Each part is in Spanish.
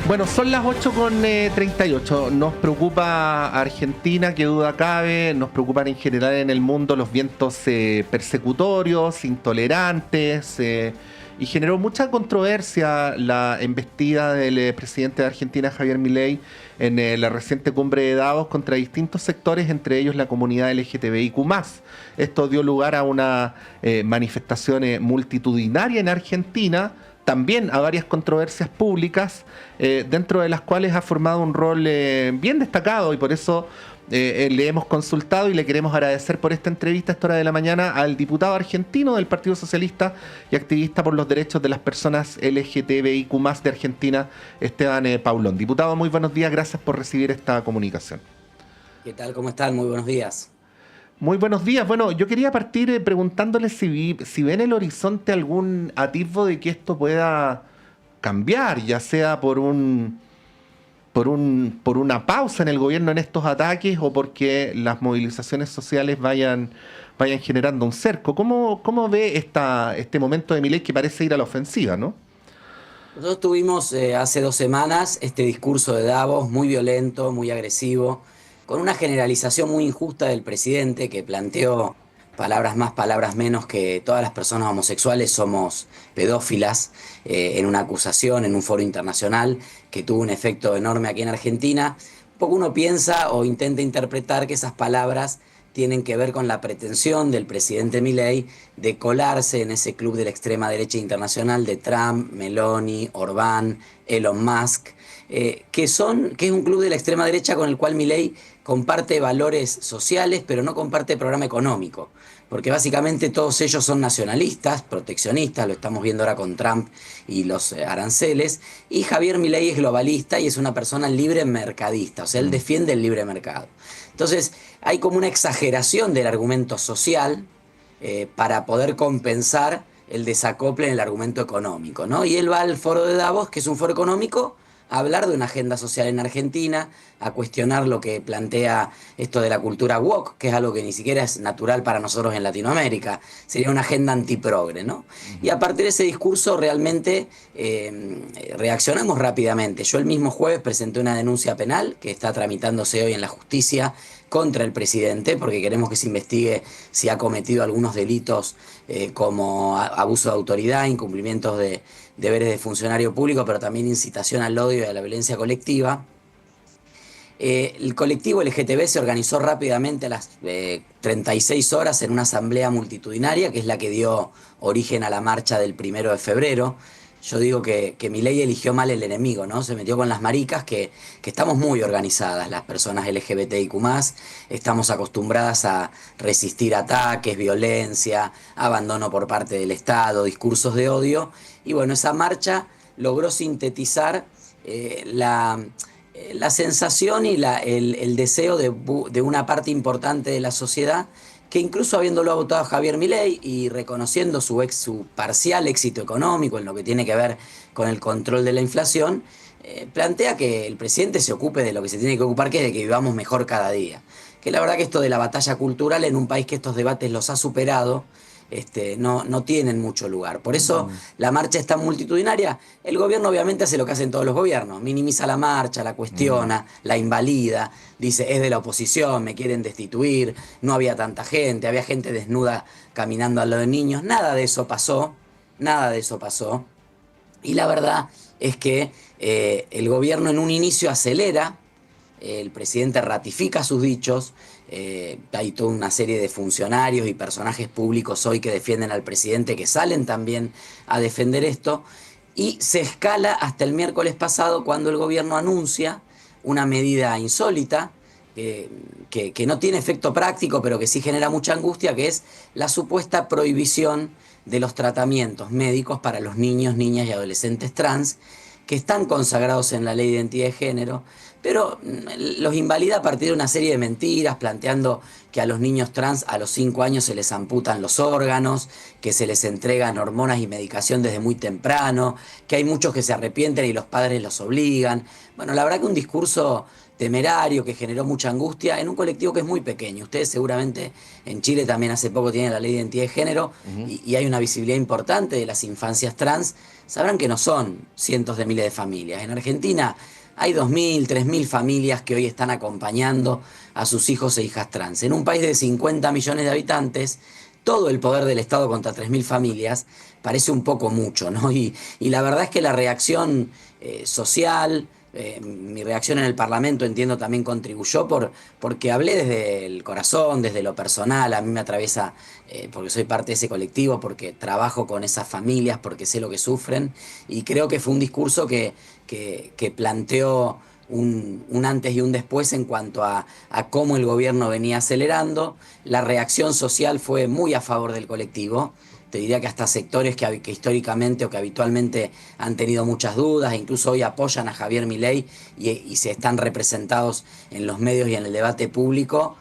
Bueno, son las 8:38. Nos preocupa Argentina, que duda cabe. Nos preocupan en general en el mundo los vientos persecutorios, intolerantes. Y generó mucha controversia la embestida del presidente de Argentina, Javier Milei, en la reciente cumbre de Davos contra distintos sectores, entre ellos la comunidad LGTBIQ+. Esto dio lugar a una manifestación multitudinaria en Argentina, también a varias controversias públicas, dentro de las cuales ha formado un rol bien destacado, y por eso le hemos consultado y le queremos agradecer por esta entrevista a esta hora de la mañana al diputado argentino del Partido Socialista y activista por los derechos de las personas LGTBIQ+ de Argentina, Esteban Paulón. Diputado, muy buenos días, gracias por recibir esta comunicación. ¿Qué tal? ¿Cómo están? Muy buenos días. Muy buenos días. Bueno, yo quería partir preguntándole si ve en el horizonte algún atisbo de que esto pueda cambiar, ya sea por una pausa en el gobierno en estos ataques o porque las movilizaciones sociales vayan generando un cerco. ¿Cómo ve este momento de Milei, que parece ir a la ofensiva, no? Nosotros tuvimos hace 2 semanas este discurso de Davos muy violento, muy agresivo, con una generalización muy injusta del presidente que planteó palabras más, palabras menos, que todas las personas homosexuales somos pedófilas, en una acusación en un foro internacional que tuvo un efecto enorme aquí en Argentina. Un poco uno piensa o intenta interpretar que esas palabras tienen que ver con la pretensión del presidente Milei de colarse en ese club de la extrema derecha internacional de Trump, Meloni, Orbán, Elon Musk, que es un club de la extrema derecha con el cual Milei comparte valores sociales, pero no comparte programa económico, porque básicamente todos ellos son nacionalistas, proteccionistas, lo estamos viendo ahora con Trump y los aranceles, y Javier Milei es globalista y es una persona libre mercadista, o sea, él defiende el libre mercado. Entonces, hay como una exageración del argumento social para poder compensar el desacople en el argumento económico, ¿no? Y él va al foro de Davos, que es un foro económico, a hablar de una agenda social en Argentina, a cuestionar lo que plantea esto de la cultura woke, que es algo que ni siquiera es natural para nosotros en Latinoamérica. Sería una agenda antiprogre, ¿no? Y a partir de ese discurso realmente reaccionamos rápidamente. Yo el mismo jueves presenté una denuncia penal que está tramitándose hoy en la justicia contra el presidente, porque queremos que se investigue si ha cometido algunos delitos como abuso de autoridad, incumplimientos de deberes de funcionario público, pero también incitación al odio y a la violencia colectiva. El colectivo LGTB se organizó rápidamente a las 36 horas en una asamblea multitudinaria, que es la que dio origen a la marcha del 1 de febrero. Yo digo que Milei eligió mal el enemigo, ¿no? Se metió con las maricas, que estamos muy organizadas, las personas LGBTIQ+, estamos acostumbradas a resistir ataques, violencia, abandono por parte del Estado, discursos de odio. Y bueno, esa marcha logró sintetizar la sensación y el deseo de una parte importante de la sociedad, que incluso habiéndolo votado a Javier Milei y reconociendo su parcial éxito económico en lo que tiene que ver con el control de la inflación, plantea que el presidente se ocupe de lo que se tiene que ocupar, que es de que vivamos mejor cada día. Que la verdad que esto de la batalla cultural en un país que estos debates los ha superado, no tienen mucho lugar. Por eso la marcha es tan multitudinaria. El gobierno obviamente hace lo que hacen todos los gobiernos: minimiza la marcha, la cuestiona, la invalida, dice es de la oposición, me quieren destituir, no había tanta gente, había gente desnuda caminando al lado de niños. Nada de eso pasó, nada de eso pasó. Y la verdad es que el gobierno en un inicio acelera, el presidente ratifica sus dichos. Hay toda una serie de funcionarios y personajes públicos hoy que defienden al presidente, que salen también a defender esto, y se escala hasta el miércoles pasado, cuando el gobierno anuncia una medida insólita, que no tiene efecto práctico, pero que sí genera mucha angustia, que es la supuesta prohibición de los tratamientos médicos para los niños, niñas y adolescentes trans, que están consagrados en la Ley de Identidad de Género, pero los invalida a partir de una serie de mentiras, planteando que a los niños trans a los 5 años se les amputan los órganos, que se les entregan hormonas y medicación desde muy temprano, que hay muchos que se arrepienten y los padres los obligan. Bueno, la verdad que un discurso temerario, que generó mucha angustia en un colectivo que es muy pequeño. Ustedes seguramente en Chile también hace poco tienen la ley de identidad de género y hay una visibilidad importante de las infancias trans. Sabrán que no son cientos de miles de familias. En Argentina hay 2.000, 3.000 familias que hoy están acompañando a sus hijos e hijas trans. En un país de 50 millones de habitantes, todo el poder del Estado contra 3.000 familias parece un poco mucho, ¿no? Y la verdad es que la reacción social, mi reacción en el Parlamento entiendo también contribuyó porque hablé desde el corazón, desde lo personal, a mí me atraviesa porque soy parte de ese colectivo, porque trabajo con esas familias, porque sé lo que sufren y creo que fue un discurso que planteó un antes y un después en cuanto a cómo el gobierno venía acelerando. La reacción social fue muy a favor del colectivo. Te diría que hasta sectores que históricamente o que habitualmente han tenido muchas dudas, e incluso hoy apoyan a Javier Milei y se están representados en los medios y en el debate público,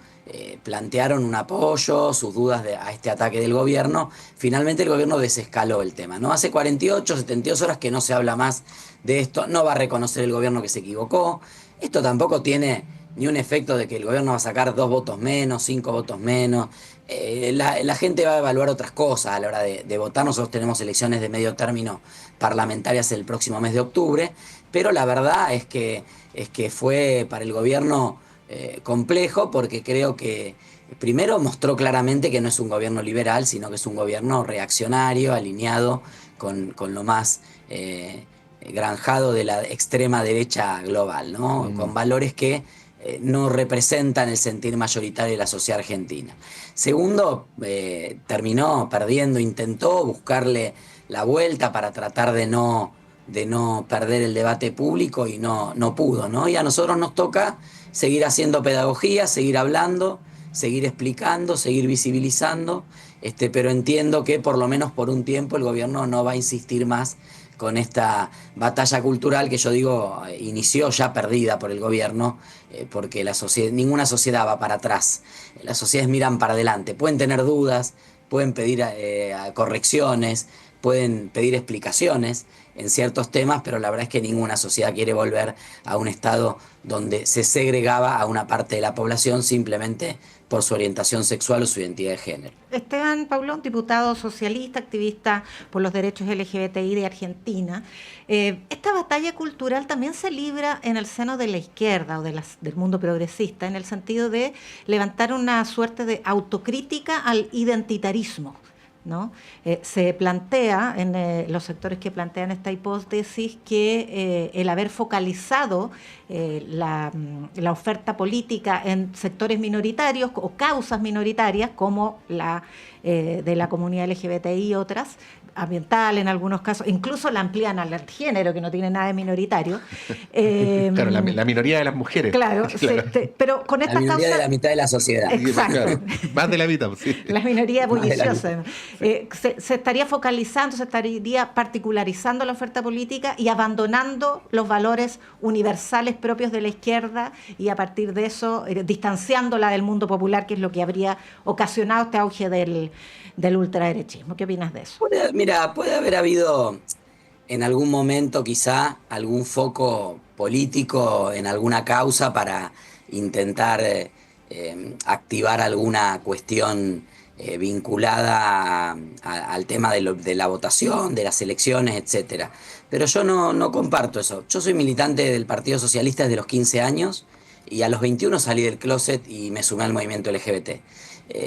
plantearon un apoyo, sus dudas a este ataque del gobierno. Finalmente el gobierno desescaló el tema, ¿no? Hace 48, 72 horas que no se habla más de esto, no va a reconocer el gobierno que se equivocó. Esto tampoco tiene ni un efecto de que el gobierno va a sacar 2 votos menos, 5 votos menos. La gente va a evaluar otras cosas a la hora de votar. Nosotros tenemos elecciones de medio término parlamentarias el próximo mes de octubre, pero la verdad es que fue para el gobierno complejo, porque creo que primero mostró claramente que no es un gobierno liberal, sino que es un gobierno reaccionario, alineado con lo más granjado de la extrema derecha global, ¿no? Con valores que no representan el sentir mayoritario de la sociedad argentina. Segundo, terminó perdiendo, intentó buscarle la vuelta para tratar de no perder el debate público y no pudo, ¿no? Y a nosotros nos toca seguir haciendo pedagogía, seguir hablando, seguir explicando, seguir visibilizando, pero entiendo que por lo menos por un tiempo el gobierno no va a insistir más con esta batalla cultural que yo digo inició ya perdida por el gobierno, porque ninguna sociedad va para atrás, las sociedades miran para adelante, pueden tener dudas, pueden pedir correcciones, pueden pedir explicaciones en ciertos temas, pero la verdad es que ninguna sociedad quiere volver a un estado donde se segregaba a una parte de la población simplemente por su orientación sexual o su identidad de género. Esteban Paulón, diputado socialista, activista por los derechos LGBTI de Argentina. Esta batalla cultural también se libra en el seno de la izquierda o del mundo progresista, en el sentido de levantar una suerte de autocrítica al identitarismo, ¿no? Se plantea en los sectores que plantean esta hipótesis que el haber focalizado la oferta política en sectores minoritarios o causas minoritarias como la de la comunidad LGBTI y otras, ambiental en algunos casos, incluso la amplían al género, que no tiene nada de minoritario. Claro, la minoría de las mujeres. Claro, claro. pero con estas La minoría causas... de la mitad de la sociedad. Exacto. Claro, más de la mitad, sí. La minoría bulliciosa. Se estaría focalizando, se estaría particularizando la oferta política y abandonando los valores universales propios de la izquierda y a partir de eso distanciándola del mundo popular, que es lo que habría ocasionado este auge del ultraderechismo. ¿Qué opinas de eso? Mira, puede haber habido en algún momento quizá algún foco político en alguna causa para intentar activar alguna cuestión vinculada al tema de la votación, de las elecciones, etcétera. Pero yo no comparto eso. Yo soy militante del Partido Socialista desde los 15 años y a los 21 salí del closet y me sumé al movimiento LGBT.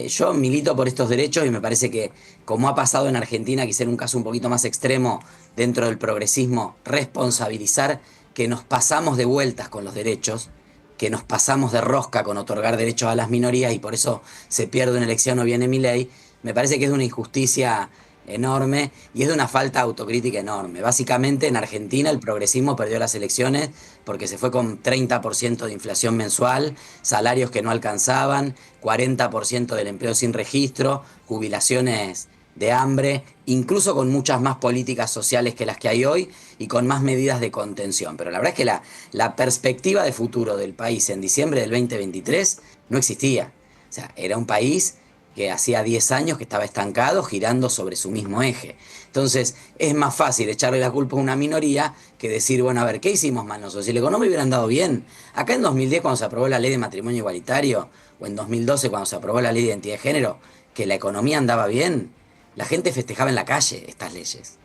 Yo milito por estos derechos y me parece que, como ha pasado en Argentina, quizá en un caso un poquito más extremo dentro del progresismo, responsabilizar que nos pasamos de vueltas con los derechos, que nos pasamos de rosca con otorgar derechos a las minorías y por eso se pierde una elección o viene Milei, me parece que es de una injusticia enorme y es de una falta de autocrítica enorme. Básicamente en Argentina el progresismo perdió las elecciones porque se fue con 30% de inflación mensual, salarios que no alcanzaban, 40% del empleo sin registro, jubilaciones de hambre, incluso con muchas más políticas sociales que las que hay hoy y con más medidas de contención. Pero la verdad es que la perspectiva de futuro del país en diciembre del 2023 no existía. O sea, era un país que hacía 10 años que estaba estancado, girando sobre su mismo eje. Entonces, es más fácil echarle la culpa a una minoría que decir, bueno, a ver, ¿qué hicimos mal nosotros? Si la economía hubiera andado bien, acá en 2010 cuando se aprobó la ley de matrimonio igualitario, o en 2012 cuando se aprobó la ley de identidad de género, que la economía andaba bien, la gente festejaba en la calle estas leyes.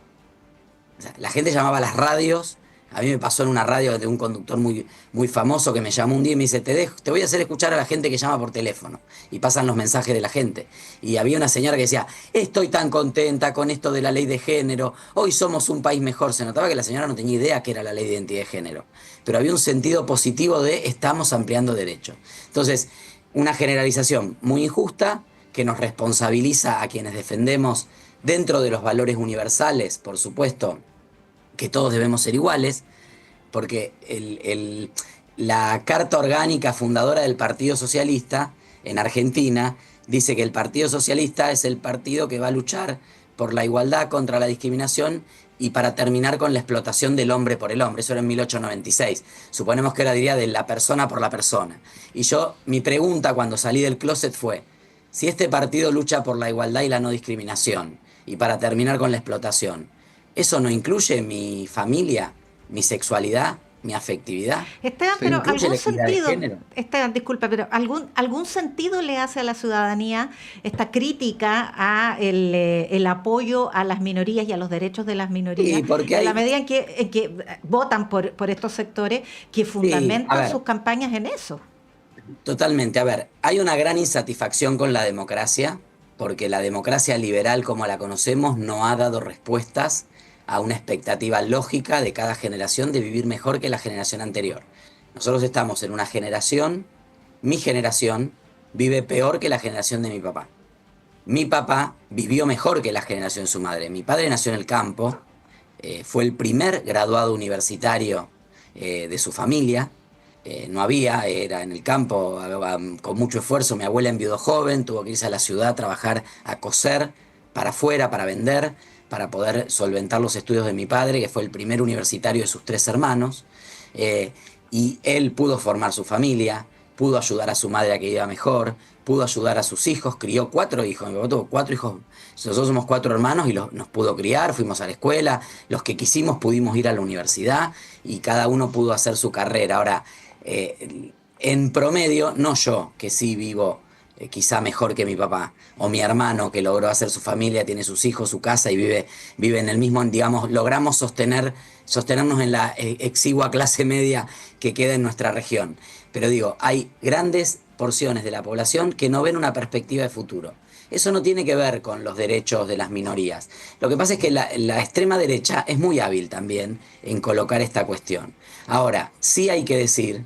O sea, la gente llamaba a las radios. A mí me pasó en una radio de un conductor muy famoso que me llamó un día y me dice, te voy a hacer escuchar a la gente que llama por teléfono. Y pasan los mensajes de la gente. Y había una señora que decía, estoy tan contenta con esto de la ley de género, hoy somos un país mejor. Se notaba que la señora no tenía idea qué era la ley de identidad de género. Pero había un sentido positivo de estamos ampliando derechos. Entonces, una generalización muy injusta que nos responsabiliza a quienes defendemos dentro de los valores universales, por supuesto, que todos debemos ser iguales, porque la Carta Orgánica fundadora del Partido Socialista en Argentina dice que el Partido Socialista es el partido que va a luchar por la igualdad, contra la discriminación y para terminar con la explotación del hombre por el hombre. Eso era en 1896. Suponemos que ahora diría de la persona por la persona. Y mi pregunta cuando salí del closet fue, si este partido lucha por la igualdad y la no discriminación y para terminar con la explotación, ¿eso no incluye mi familia, mi sexualidad, mi afectividad? Esteban, pero ¿Incluye algún la equidad de sentido, género? Esteban, disculpa, pero algún sentido le hace a la ciudadanía esta crítica a el apoyo a las minorías y a los derechos de las minorías, Sí, porque en la medida en que votan por estos sectores que fundamentan sus campañas en eso? Totalmente. A ver, hay una gran insatisfacción con la democracia, porque la democracia liberal como la conocemos no ha dado respuestas a una expectativa lógica de cada generación de vivir mejor que la generación anterior. Nosotros estamos en una generación, mi generación vive peor que la generación de mi papá. Mi papá vivió mejor que la generación de su madre. Mi padre nació en el campo, fue el primer graduado universitario de su familia. No había, era en el campo, con mucho esfuerzo. Mi abuela enviudó joven, tuvo que irse a la ciudad a trabajar, a coser para afuera, para vender, para poder solventar los estudios de mi padre, que fue el primer universitario de sus 3 hermanos. Y él pudo formar su familia, pudo ayudar a su madre a que iba mejor, pudo ayudar a sus hijos, crió 4 hijos. Mi papá tuvo 4 hijos, nosotros somos 4 hermanos y nos pudo criar, fuimos a la escuela, los que quisimos pudimos ir a la universidad y cada uno pudo hacer su carrera. Ahora, en promedio, no yo, que sí vivo quizá mejor que mi papá, o mi hermano que logró hacer su familia, tiene sus hijos, su casa y vive en el mismo, digamos, logramos sostenernos en la exigua clase media que queda en nuestra región. Pero digo, hay grandes porciones de la población que no ven una perspectiva de futuro. Eso no tiene que ver con los derechos de las minorías. Lo que pasa es que la extrema derecha es muy hábil también en colocar esta cuestión. Ahora, sí hay que decir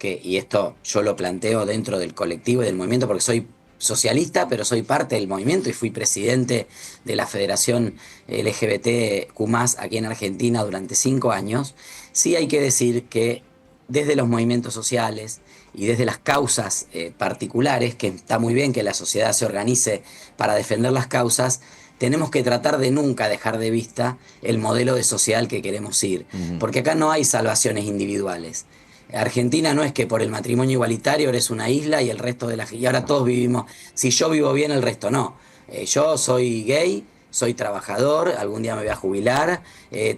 y esto yo lo planteo dentro del colectivo y del movimiento porque soy socialista, pero soy parte del movimiento y fui presidente de la Federación LGBTQ+ aquí en Argentina durante 5 años, sí hay que decir que desde los movimientos sociales y desde las causas particulares, que está muy bien que la sociedad se organice para defender las causas, tenemos que tratar de nunca dejar de vista el modelo de sociedad al que queremos ir, porque acá no hay salvaciones individuales. Argentina no es que por el matrimonio igualitario eres una isla y el resto y ahora todos vivimos, si yo vivo bien el resto no. Yo soy gay, soy trabajador, algún día me voy a jubilar,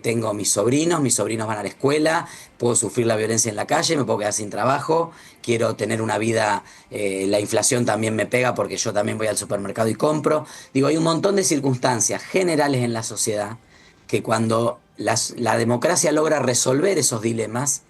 tengo mis sobrinos van a la escuela, puedo sufrir la violencia en la calle, me puedo quedar sin trabajo, quiero tener una vida, la inflación también me pega porque yo también voy al supermercado y compro. Digo, hay un montón de circunstancias generales en la sociedad que cuando la democracia logra resolver esos dilemas,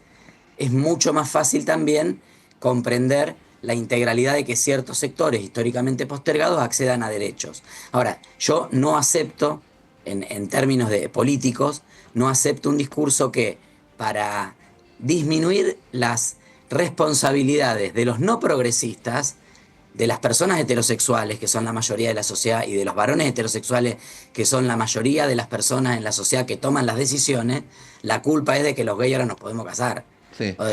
es mucho más fácil también comprender la integralidad de que ciertos sectores históricamente postergados accedan a derechos. Ahora, yo no acepto, en términos de políticos, no acepto un discurso que para disminuir las responsabilidades de los no progresistas, de las personas heterosexuales, que son la mayoría de la sociedad, y de los varones heterosexuales, que son la mayoría de las personas en la sociedad que toman las decisiones, la culpa es de que los gays ahora nos podemos casar. Sí. O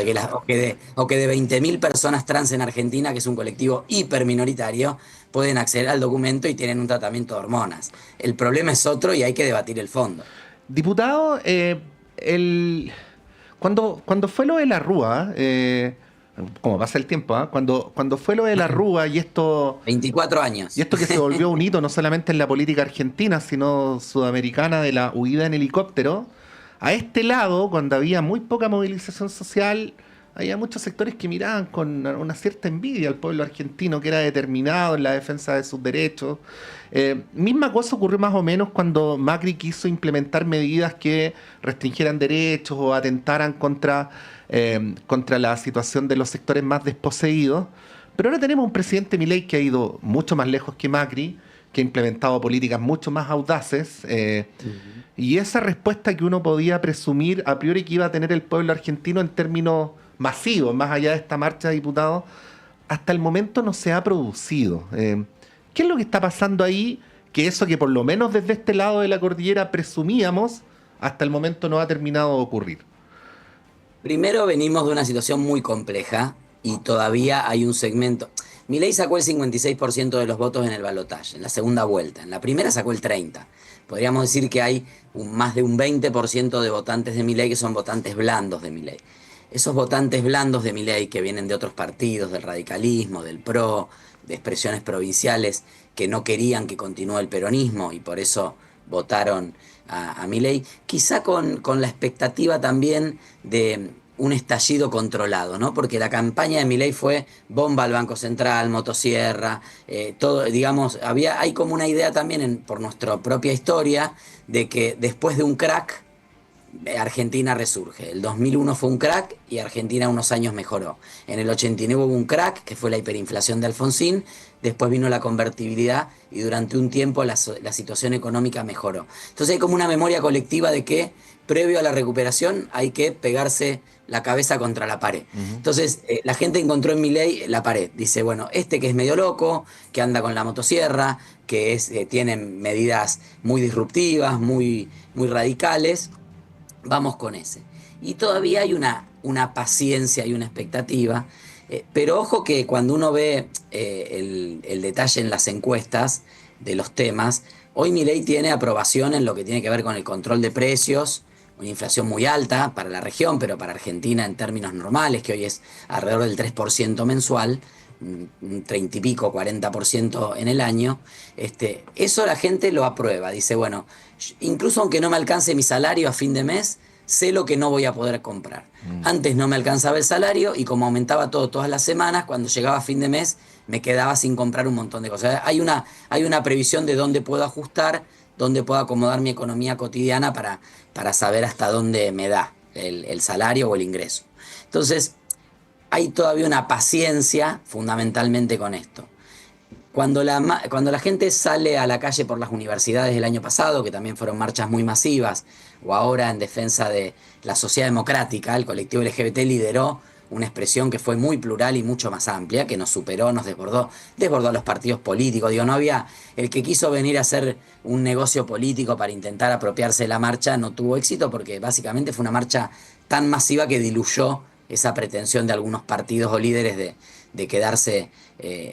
que de 20.000 personas trans en Argentina, que es un colectivo hiperminoritario, pueden acceder al documento y tienen un tratamiento de hormonas. El problema es otro y hay que debatir el fondo. Diputado, cuando fue lo de la Rúa, como pasa el tiempo, ¿ah? Cuando fue lo de la Rúa 24 años. y esto que se volvió un hito no solamente en la política argentina, sino sudamericana, de la huida en helicóptero, a este lado, cuando había muy poca movilización social, había muchos sectores que miraban con una cierta envidia al pueblo argentino, que era determinado en la defensa de sus derechos. Misma cosa ocurrió más o menos cuando Macri quiso implementar medidas que restringieran derechos o atentaran contra la situación de los sectores más desposeídos. Pero ahora tenemos un presidente Milei que ha ido mucho más lejos que Macri, que ha implementado políticas mucho más audaces, y esa respuesta que uno podía presumir a priori que iba a tener el pueblo argentino en términos masivos, más allá de esta marcha de diputados, hasta el momento no se ha producido. ¿Qué es lo que está pasando ahí? Que eso que por lo menos desde este lado de la cordillera presumíamos, hasta el momento no ha terminado de ocurrir. Primero venimos de una situación muy compleja y todavía hay un segmento. Milei sacó el 56% de los votos en el balotaje, en la segunda vuelta. En la primera sacó el 30%. Podríamos decir que hay más de un 20% de votantes de Milei que son votantes blandos de Milei. Esos votantes blandos de Milei que vienen de otros partidos, del radicalismo, del PRO, de expresiones provinciales que no querían que continúe el peronismo y por eso votaron a Milei, quizá con la expectativa también de un estallido controlado, ¿no? Porque la campaña de Milei fue bomba al Banco Central, motosierra, todo, digamos, hay como una idea también por nuestra propia historia de que después de un crack, Argentina resurge. El 2001 fue un crack y Argentina unos años mejoró. En el 89 hubo un crack, que fue la hiperinflación de Alfonsín, después vino la convertibilidad y durante un tiempo la situación económica mejoró. Entonces hay como una memoria colectiva de que previo a la recuperación hay que pegarse la cabeza contra la pared. Entonces la gente encontró en Milei la pared. Dice, bueno, este que es medio loco, que anda con la motosierra, que tiene medidas muy disruptivas, muy radicales, vamos con ese. Y todavía hay una paciencia y una expectativa, pero ojo que cuando uno ve el detalle en las encuestas de los temas, hoy Milei tiene aprobación en lo que tiene que ver con el control de precios, una inflación muy alta para la región, pero para Argentina en términos normales, que hoy es alrededor del 3% mensual, un 30 y pico, 40% en el año, eso la gente lo aprueba. Dice, bueno, incluso aunque no me alcance mi salario a fin de mes, sé lo que no voy a poder comprar. Antes no me alcanzaba el salario y como aumentaba todo todas las semanas, cuando llegaba a fin de mes me quedaba sin comprar un montón de cosas. Hay una previsión de dónde puedo ajustar, dónde puedo acomodar mi economía cotidiana para saber hasta dónde me da el salario o el ingreso. Entonces, hay todavía una paciencia fundamentalmente con esto. Cuando la gente sale a la calle por las universidades el año pasado, que también fueron marchas muy masivas, o ahora en defensa de la sociedad democrática, el colectivo LGBT lideró una expresión que fue muy plural y mucho más amplia, que nos superó, nos desbordó a los partidos políticos. Digo, no había el que quiso venir a hacer un negocio político para intentar apropiarse de la marcha, no tuvo éxito porque básicamente fue una marcha tan masiva que diluyó esa pretensión de algunos partidos o líderes de quedarse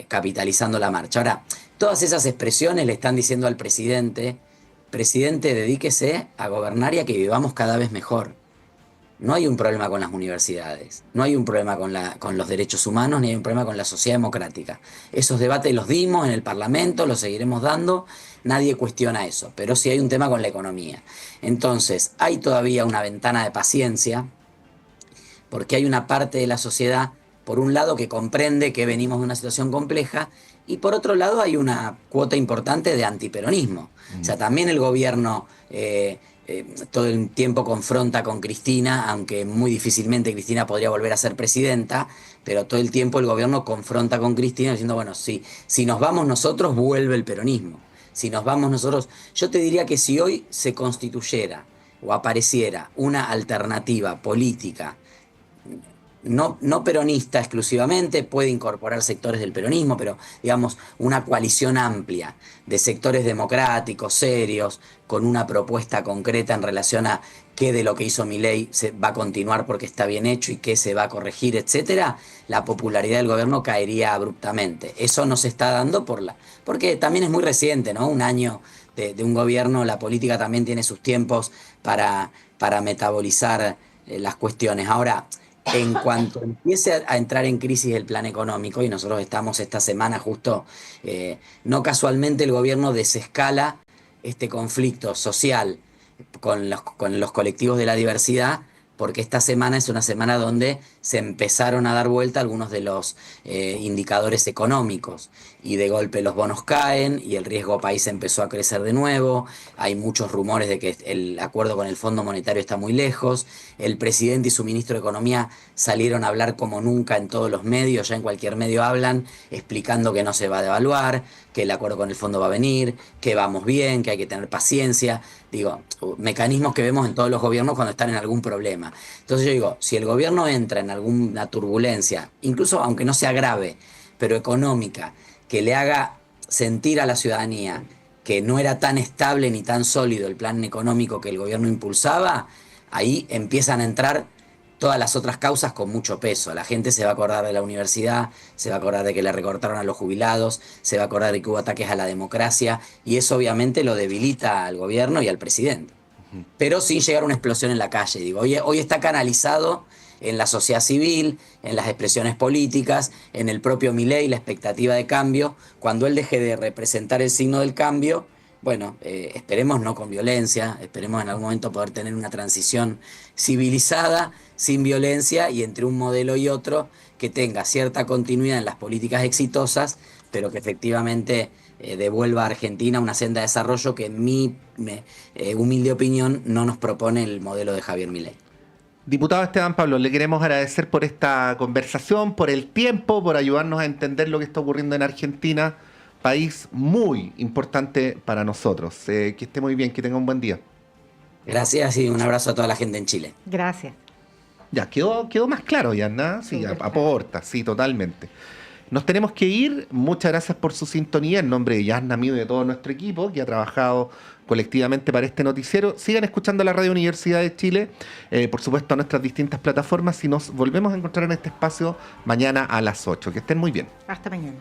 capitalizando la marcha. Ahora, todas esas expresiones le están diciendo al presidente, dedíquese a gobernar y a que vivamos cada vez mejor. No hay un problema con las universidades, no hay un problema con los derechos humanos, ni hay un problema con la sociedad democrática. Esos debates los dimos en el Parlamento, los seguiremos dando, nadie cuestiona eso, pero sí hay un tema con la economía. Entonces, hay todavía una ventana de paciencia, porque hay una parte de la sociedad, por un lado, que comprende que venimos de una situación compleja, y por otro lado hay una cuota importante de antiperonismo. O sea, también el gobierno todo el tiempo confronta con Cristina, aunque muy difícilmente Cristina podría volver a ser presidenta, pero todo el tiempo el gobierno confronta con Cristina diciendo, bueno, si nos vamos nosotros, vuelve el peronismo. Si nos vamos nosotros, yo te diría que si hoy se constituyera o apareciera una alternativa política, no peronista exclusivamente, puede incorporar sectores del peronismo, pero digamos una coalición amplia de sectores democráticos, serios, con una propuesta concreta en relación a qué de lo que hizo Milei se va a continuar porque está bien hecho y qué se va a corregir, etcétera, la popularidad del gobierno caería abruptamente. Eso no se está dando porque también es muy reciente, ¿no? Un año de un gobierno, la política también tiene sus tiempos para metabolizar las cuestiones. Ahora, en cuanto empiece a entrar en crisis el plan económico, y nosotros estamos esta semana justo, no casualmente el gobierno desescala este conflicto social con los colectivos de la diversidad, porque esta semana es una semana donde se empezaron a dar vuelta algunos de los indicadores económicos y de golpe los bonos caen y el riesgo país empezó a crecer de nuevo. Hay muchos rumores de que el acuerdo con el Fondo Monetario está muy lejos. El presidente y su ministro de Economía salieron a hablar como nunca en todos los medios, ya en cualquier medio hablan, explicando que no se va a devaluar, que el acuerdo con el fondo va a venir, que vamos bien, que hay que tener paciencia. Digo, mecanismos que vemos en todos los gobiernos cuando están en algún problema. Entonces yo digo, si el gobierno entra en alguna turbulencia, incluso aunque no sea grave, pero económica, que le haga sentir a la ciudadanía que no era tan estable ni tan sólido el plan económico que el gobierno impulsaba, ahí empiezan a entrar todas las otras causas con mucho peso. La gente se va a acordar de la universidad, se va a acordar de que le recortaron a los jubilados, se va a acordar de que hubo ataques a la democracia, y eso obviamente lo debilita al gobierno y al presidente. Pero sin llegar a una explosión en la calle. Digo, hoy está canalizado en la sociedad civil, en las expresiones políticas, en el propio Milei, la expectativa de cambio. Cuando él deje de representar el signo del cambio, bueno, esperemos no con violencia, esperemos en algún momento poder tener una transición civilizada, sin violencia y entre un modelo y otro que tenga cierta continuidad en las políticas exitosas, pero que efectivamente devuelva a Argentina una senda de desarrollo que en mi humilde opinión no nos propone el modelo de Javier Milei. Diputado Esteban Pablo, le queremos agradecer por esta conversación, por el tiempo, por ayudarnos a entender lo que está ocurriendo en Argentina, país muy importante para nosotros. Que esté muy bien, que tenga un buen día. Gracias y un abrazo a toda la gente en Chile. Gracias. Ya, quedó más claro, Yasna. Sí, aporta, sí, totalmente. Nos tenemos que ir. Muchas gracias por su sintonía. En nombre de Yasna, mío y de todo nuestro equipo que ha trabajado colectivamente para este noticiero. Sigan escuchando la Radio Universidad de Chile, por supuesto a nuestras distintas plataformas, y nos volvemos a encontrar en este espacio mañana a las 8. Que estén muy bien. Hasta mañana.